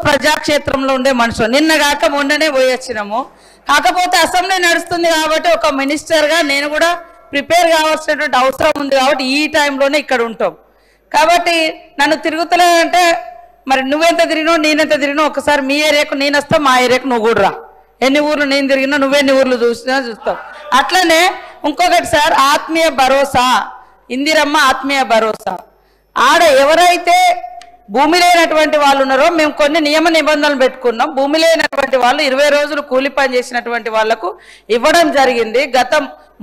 ప్రజాక్షేత్రంలో ఉండే మనుషులు. నిన్నగాక మొన్ననే పోయి వచ్చినాము. కాకపోతే అసెంబ్లీ నడుస్తుంది కాబట్టి ఒక మినిస్టర్గా నేను కూడా ప్రిపేర్ కావాల్సినటువంటి అవసరం ఉంది కాబట్టి ఈ టైంలోనే ఇక్కడ ఉంటాం. కాబట్టి నన్ను తిరుగుతలేదంటే మరి నువ్వెంత తిరిగినావు నేనెంత తిరిగినావు ఒకసారి మీ ఏరియాకు నేను వస్తా, మా ఏరియాకు నువ్వు కూడా రా. ఎన్ని ఊర్లు నేను తిరిగినా నువ్వెన్ని ఊర్లు చూస్తావు. అట్లనే ఇంకొకటి సార్, ఆత్మీయ భరోసా, ఇందిరమ్మ ఆత్మీయ భరోసా. ఆడ ఎవరైతే భూమి లేనటువంటి వాళ్ళు ఉన్నారో మేము కొన్ని నియమ నిబంధనలు పెట్టుకున్నాం. భూమి లేనటువంటి వాళ్ళు 20 రోజులు కూలి పని చేసినటువంటి వాళ్లకు ఇవ్వడం జరిగింది.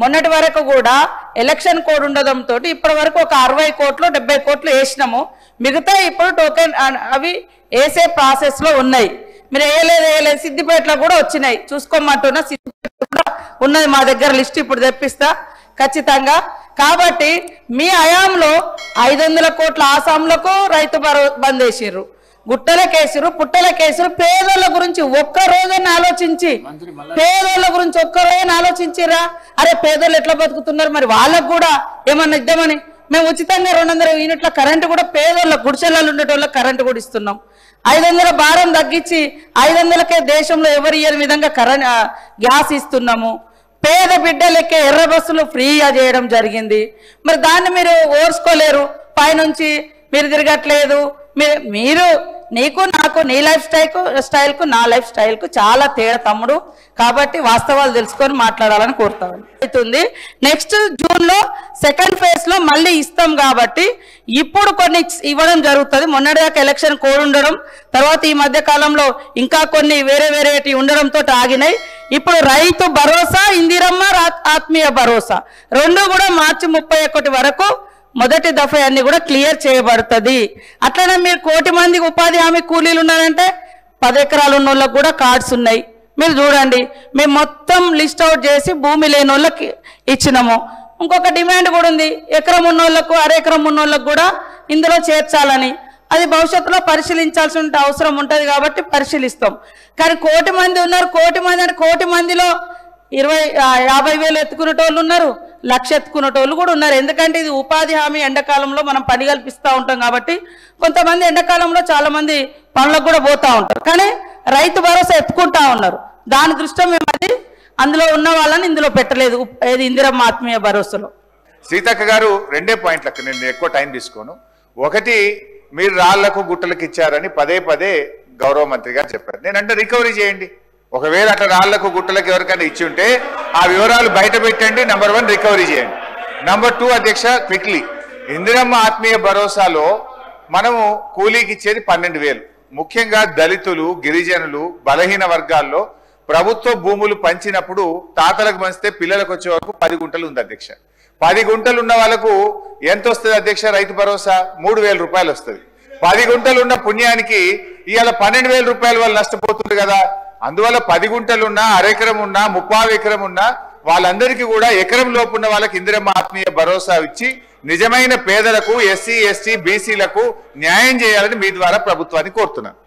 మొన్నటి వరకు కూడా ఎలక్షన్ కోడ్ ఉండడంతో ఇప్పటి వరకు ఒక 60 కోట్లు 70 కోట్లు వేసినాము. మిగతా ఇప్పుడు టోకెన్ అవి వేసే ప్రాసెస్ లో ఉన్నాయి. మీరు వేయలేదు సిద్దిపేటలో కూడా వచ్చినాయి, చూసుకోమంటున్నా. సిద్దిపేట కూడా ఉన్నది మా దగ్గర లిస్ట్, ఇప్పుడు తెప్పిస్తా ఖచ్చితంగా. కాబట్టి మీ హయాంలో 500 కోట్ల ఆసాంలకు రైతు బంద్ వేసిర్రు, గుట్టలకేసిరు, పుట్టలకేసిరు. పేదోళ్ళ గురించి ఒక్క రోజైనా ఆలోచించి, పేదోళ్ళ గురించి ఒక్క రోజైనా ఆలోచించిరా? అరే పేదోళ్ళు ఎట్లా బతుకుతున్నారు, మరి వాళ్ళకు కూడా ఏమన్నా ఇద్దామని మేము ఉచితంగా 200 యూనిట్ల కరెంటు కూడా పేదోళ్ళ గుడిసెలలో ఉండేటోళ్ళకి కరెంటు కూడా ఇస్తున్నాం. 500 భారం తగ్గించి 500కే దేశంలో ఎవరు ఇయ్యని విధంగా గ్యాస్ ఇస్తున్నాము. పేద బిడ్డలకే ఎర్ర బస్సులు ఫ్రీగా చేయడం జరిగింది. మరి దాన్ని మీరు ఓర్చుకోలేరు. పైనుంచి మీరు తిరగట్లేదు. మీరు నీకు నాకు నీ లైఫ్ స్టైల్కు నా లైఫ్ స్టైల్కు చాలా తేడా తమ్ముడు. కాబట్టి వాస్తవాలు తెలుసుకొని మాట్లాడాలని కోరుతాను. అవుతుంది నెక్స్ట్ జూన్లో సెకండ్ ఫేజ్ లో మళ్ళీ ఇస్తాం కాబట్టి ఇప్పుడు కొన్ని ఇవ్వడం జరుగుతుంది. మొన్నటిదాకా ఎలక్షన్ కోడ్ ఉండడం, తర్వాత ఈ మధ్య కాలంలో ఇంకా కొన్ని వేరేటి ఉండడంతో ఆగినాయి. ఇప్పుడు రైతు భరోసా, ఇందిరమ్మ ఆత్మీయ భరోసా రెండు కూడా మార్చి 31 వరకు మొదటి దఫా అన్ని కూడా క్లియర్ చేయబడుతుంది. అట్లనే మీరు 1 కోటి మందికి ఉపాధి హామీ కూలీలు ఉన్నారంటే 10 ఎకరాలు ఉన్న వాళ్ళకి కూడా కార్డ్స్ ఉన్నాయి. మీరు చూడండి, మేము మొత్తం లిస్ట్ అవుట్ చేసి భూమి లేని వాళ్ళకి ఇచ్చినాము. ఇంకొక డిమాండ్ కూడా ఉంది, ఎకరం ఉన్న వాళ్ళకు అరెకరం ఉన్న వాళ్ళకు కూడా ఇందులో చేర్చాలని. అది భవిష్యత్తులో పరిశీలించాల్సిన అవసరం ఉంటుంది కాబట్టి పరిశీలిస్తాం. కానీ 1 కోటి మంది ఉన్నారు. 1 కోటి మంది అంటే 1 కోటి మందిలో 50,000 ఎత్తుకునేటోళ్ళు ఉన్నారు, 1,00,000 ఎత్తుకునేటోళ్ళు కూడా ఉన్నారు. ఎందుకంటే ఇది ఉపాధి హామీ ఎండాకాలంలో మనం పని కల్పిస్తూ ఉంటాం కాబట్టి కొంతమంది ఎండాకాలంలో చాలా మంది పనులకు కూడా పోతూ ఉంటారు. కానీ రైతు భరోసా ఎత్తుకుంటా ఉన్నారు. దాని దృష్ట్యా మేము అది అందులో ఉన్న వాళ్ళని ఇందులో పెట్టలేదు, ఏది ఇందిరమ్మ ఆత్మీయ భరోసాలో. సీతక్క గారు 2 పాయింట్లకు నేను ఎక్కువ టైం తీసుకోను. ఒకటి, మీరు రాళ్లకు గుట్టలకు ఇచ్చారని పదే గౌరవ మంత్రి గారు చెప్పారు. నేనంటే రికవరీ చేయండి. ఒకవేళ అట్లా రాళ్లకు గుట్టలకు ఎవరికైనా ఇచ్చి ఉంటే ఆ వివరాలు బయట పెట్టండి. నంబర్ 1 రికవరీ చేయండి. నంబర్ 2 అధ్యక్ష, క్విక్లీ ఇందిరమ్మ ఆత్మీయ భరోసాలో మనము కూలీకి ఇచ్చేది 12,000. ముఖ్యంగా దళితులు, గిరిజనులు, బలహీన వర్గాల్లో ప్రభుత్వ భూములు పంచినప్పుడు తాతలకు పంచితే పిల్లలకు వచ్చే వరకు 10 గుంటలు ఉంది అధ్యక్ష. 10 గుంటలు ఉన్న వాళ్ళకు ఎంత వస్తుంది అధ్యక్ష? రైతు భరోసా 3,000 రూపాయలు వస్తుంది. 10 గుంటలు ఉన్న పుణ్యానికి ఇవాళ 12,000 రూపాయలు వాళ్ళు నష్టపోతుంది కదా. అందువల్ల 10 గుంటలున్నా, అరెకరం ఉన్నా, 30 ఎకరం ఉన్నా వాళ్ళందరికీ కూడా ఎకరం లోపు ఉన్న వాళ్ళకి ఇందిరమ్మ ఆత్మీయ భరోసా ఇచ్చి నిజమైన పేదలకు, ఎస్సీ, ఎస్టీ, బీసీలకు న్యాయం చేయాలని మీ ద్వారా ప్రభుత్వాన్ని కోరుతున్నాను.